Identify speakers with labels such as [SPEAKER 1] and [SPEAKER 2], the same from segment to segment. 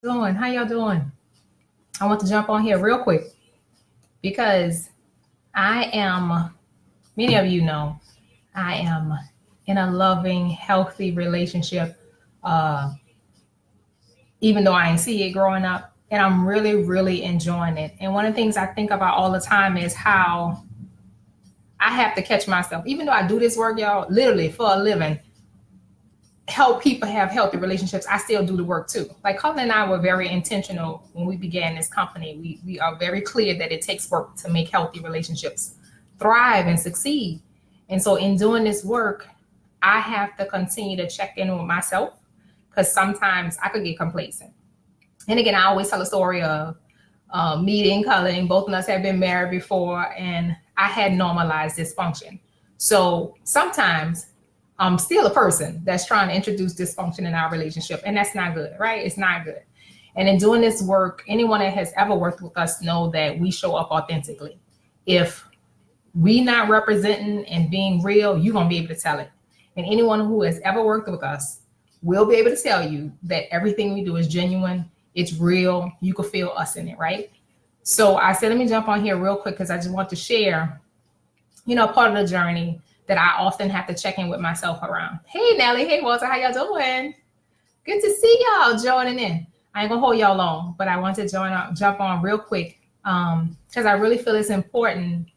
[SPEAKER 1] Doing? How y'all doing? I want to jump on here real quick because I am, many of you know, I am in a loving, healthy relationship, uh, even though I didn't see it growing up. And I'm really, really enjoying it. And one of the things I think about all the time is how I have to catch myself, even though I do this work, y'all, literally for a living, help people have healthy relationships. I still do the work too. Like Colin and I were very intentional when we began this company. We are very clear that it takes work to make healthy relationships thrive and succeed. And so in doing this work, I have to continue to check in with myself because sometimes I could get complacent. And again, I always tell a story of meeting Colin. Both of us have been married before, and I had normalized dysfunction. So sometimes I'm still a person that's trying to introduce dysfunction in our relationship, and that's not good, right? It's not good. And in doing this work, anyone that has ever worked with us know that we show up authentically. If we not representing and being real, you're gonna be able to tell it. And anyone who has ever worked with us will be able to tell you that everything we do is genuine, it's real, you can feel us in it, right? So I said, let me jump on here real quick because I just want to share, part of the journey that I often have to check in with myself around. Hey, Nelly. Hey, Walter. How y'all doing? Good to see y'all joining in. I ain't gonna hold y'all long, but I want to jump on real quick because I really feel it's important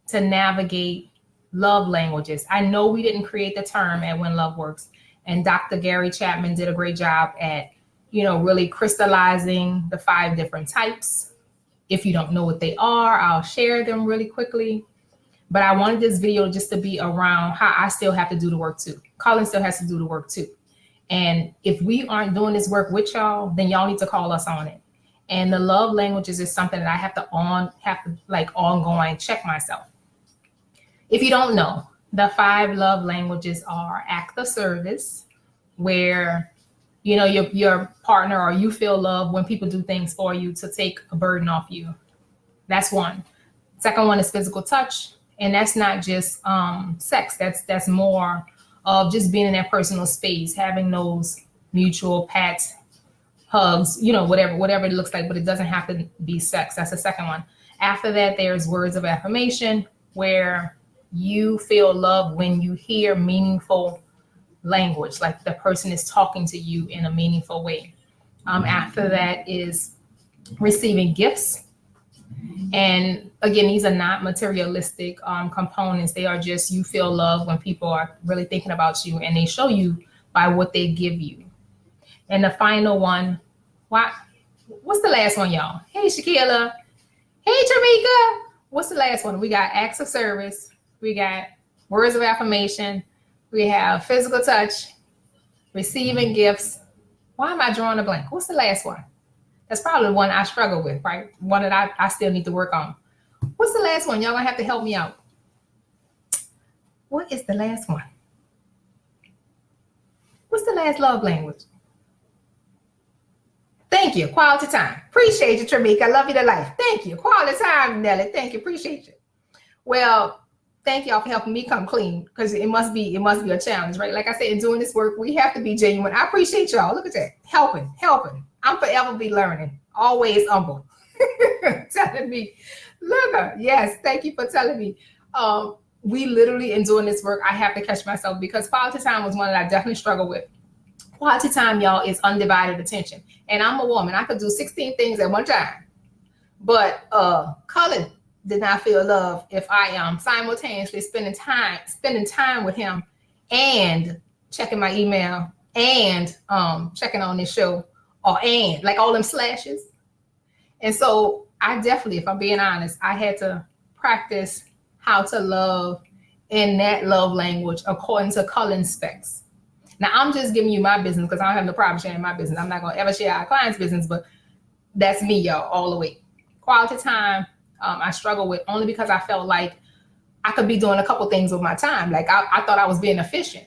[SPEAKER 1] to navigate love languages. I know we didn't create the term at When Love Works, and Dr. Gary Chapman did a great job at, really crystallizing the 5 different types. If you don't know what they are, I'll share them really quickly. But I wanted this video just to be around how I still have to do the work too. Colin still has to do the work too. And if we aren't doing this work with y'all, then y'all need to call us on it. And the love languages is something that I have to ongoing check myself. If you don't know, the 5 love languages are act of service, where your partner or you feel love when people do things for you to take a burden off you. That's one. Second one is physical touch. And that's not just sex. That's more of just being in that personal space, having those mutual pats, hugs, whatever it looks like, but it doesn't have to be sex. That's the second one. After that, there's words of affirmation, where you feel love when you hear meaningful language, like the person is talking to you in a meaningful way. After that is receiving gifts. And again, these are not materialistic components. They are just, you feel love when people are really thinking about you, and they show you by what they give you. And the final one, what's the last one, y'all? Hey, Shakila. Hey, Tamika. What's the last one? We got acts of service. We got words of affirmation. We have physical touch, receiving gifts. Why am I drawing a blank? What's the last one? That's probably the one I struggle with, right? One that I still need to work on. What's the last one? Y'all gonna have to help me out. What is the last one? What's the last love language? Thank you. Quality time. Appreciate you, Tramika. I love you to life. Thank you. Quality time, Nelly. Thank you. Appreciate you. Well, thank y'all for helping me come clean, because it must be a challenge, right? Like I said, in doing this work, we have to be genuine. I appreciate y'all. Look at that. Helping. I'm forever be learning. Always humble. Telling me, look, yes, thank you for telling me. We literally, in doing this work, I have to catch myself, because quality time was one that I definitely struggle with. Quality time, y'all, is undivided attention. And I'm a woman. I could do 16 things at one time. But Colin did not feel love if I am simultaneously spending time with him and checking my email and checking on this show, and like all them slashes. And so I definitely, if I'm being honest, I had to practice how to love in that love language according to Colin's specs. Now, I'm just giving you my business because I don't have no problem sharing my business. I'm not going to ever share our clients' business, but that's me, y'all, all the way. Quality time, I struggle with, only because I felt like I could be doing a couple things with my time. Like I thought I was being efficient.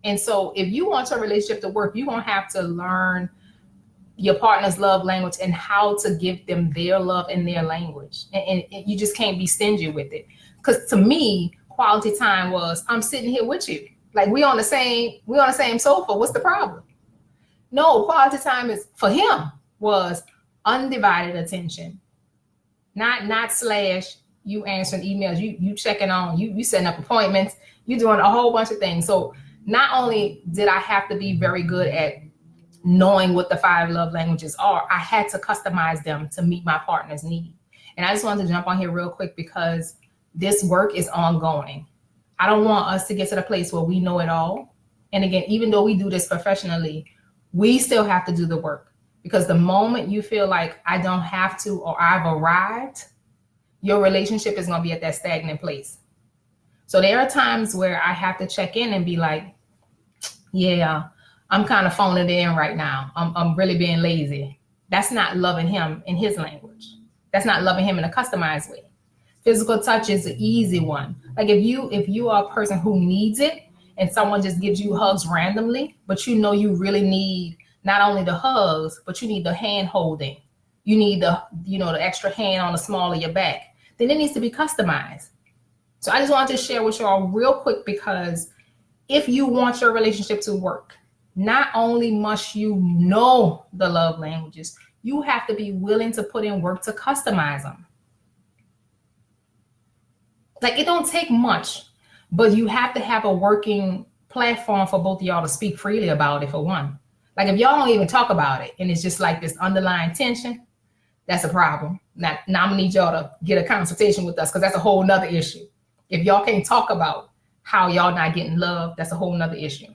[SPEAKER 1] And so if you want your relationship to work, you're going to have to learn your partner's love language and how to give them their love in their language. And you just can't be stingy with it. Because to me, quality time was, I'm sitting here with you. Like we on the same sofa. What's the problem? No, quality time is for him. was undivided attention. Not slash you answering emails, you checking on, you setting up appointments, you doing a whole bunch of things. So not only did I have to be very good at knowing what the 5 love languages are, I had to customize them to meet my partner's need. And I just wanted to jump on here real quick because this work is ongoing. I don't want us to get to the place where we know it all. And again, even though we do this professionally, we still have to do the work, because the moment you feel like I don't have to or I've arrived, your relationship is going to be at that stagnant place. So there are times where I have to check in and be like, yeah, I'm kind of phoning it in right now. I'm really being lazy. That's not loving him in his language. That's not loving him in a customized way. Physical touch is the easy one. Like if you are a person who needs it and someone just gives you hugs randomly, but you know you really need not only the hugs, but you need the hand holding. You need the extra hand on the small of your back. Then it needs to be customized. So I just wanted to share with y'all real quick, because if you want your relationship to work, not only must you know the love languages, you have to be willing to put in work to customize them. Like it don't take much, but you have to have a working platform for both of y'all to speak freely about it, for one. Like if y'all don't even talk about it and it's just like this underlying tension, that's a problem. Now I'm gonna need y'all to get a consultation with us, because that's a whole nother issue. If y'all can't talk about how y'all not getting love, that's a whole nother issue.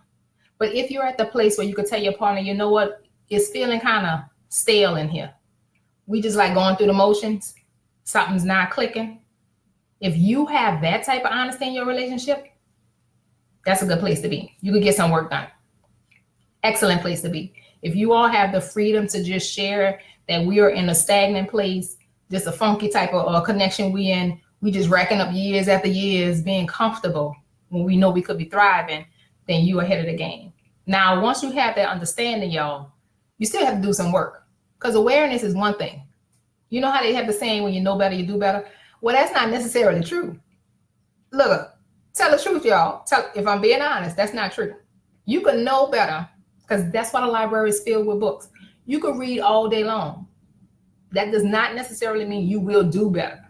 [SPEAKER 1] But if you're at the place where you could tell your partner, you know what, it's feeling kind of stale in here. We just like going through the motions. Something's not clicking. If you have that type of honesty in your relationship, that's a good place to be. You could get some work done. Excellent place to be. If you all have the freedom to just share that we are in a stagnant place, just a funky type of connection we just racking up years after years being comfortable when we know we could be thriving, then you ahead of the game. Now, once you have that understanding, y'all, you still have to do some work, because awareness is one thing. You know how they have the saying, when you know better, you do better? Well, that's not necessarily true. Look, tell the truth, y'all. If I'm being honest, that's not true. You can know better, because that's why the library is filled with books. You can read all day long. That does not necessarily mean you will do better.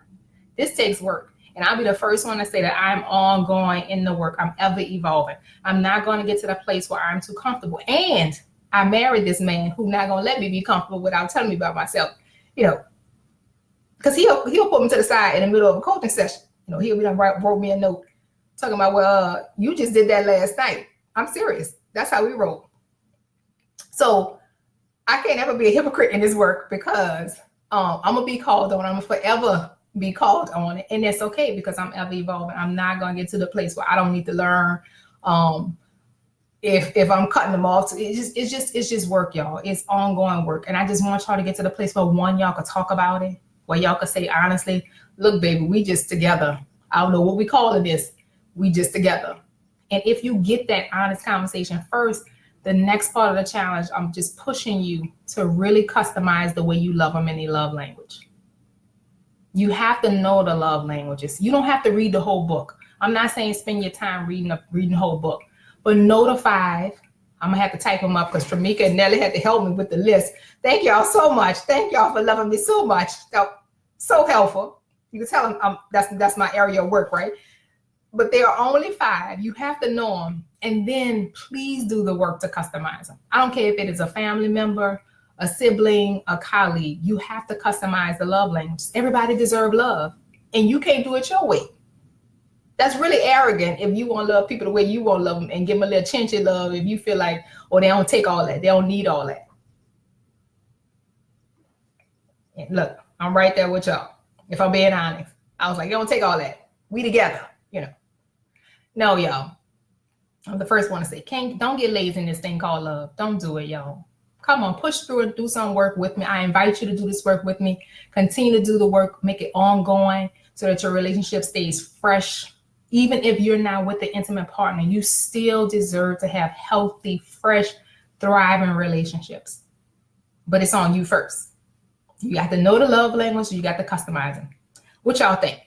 [SPEAKER 1] This takes work. And I'll be the first one to say that I'm ongoing in the work. I'm ever evolving. I'm not going to get to the place where I'm too comfortable. And I married this man who's not going to let me be comfortable without telling me about myself, because he'll put me to the side in the middle of a coaching session. He'll be done wrote me a note talking about, well, you just did that last night. I'm serious. That's how we roll. So I can't ever be a hypocrite in this work, because I'm going to be called on. I'm going to forever be called on it. And that's okay, because I'm ever evolving. I'm not going to get to the place where I don't need to learn. If I'm cutting them off, it's just work, y'all. It's ongoing work. And I just want y'all to get to the place where, one, y'all could talk about it, where y'all could say honestly, look, baby, we just together. I don't know what we calling this. We just together. And if you get that honest conversation first, the next part of the challenge, I'm just pushing you to really customize the way you love them in the love language. You have to know the love languages. You don't have to read the whole book. I'm not saying spend your time reading the whole book, but know the 5. I'm gonna have to type them up, because Tramika and Nelly had to help me with the list. Thank y'all so much. Thank y'all for loving me so much. So helpful. You can tell them that's my area of work, right? But there are only 5. You have to know them, and then please do the work to customize them. I don't care if it is a family member, a sibling, a colleague. You have to customize the love language. Everybody deserves love, and you can't do it your way. That's really arrogant if you want to love people the way you want to love them and give them a little chinchy love if you feel like, oh, they don't take all that. They don't need all that. And look, I'm right there with y'all. If I'm being honest, I was like, you don't take all that. We together, No, y'all. I'm the first one to say, don't get lazy in this thing called love. Don't do it, y'all. Come on, push through and do some work with me. I invite you to do this work with me. Continue to do the work, make it ongoing so that your relationship stays fresh. Even if you're not with the intimate partner, you still deserve to have healthy, fresh, thriving relationships. But it's on you first. You got to know the love language. You got to customize them. What y'all think?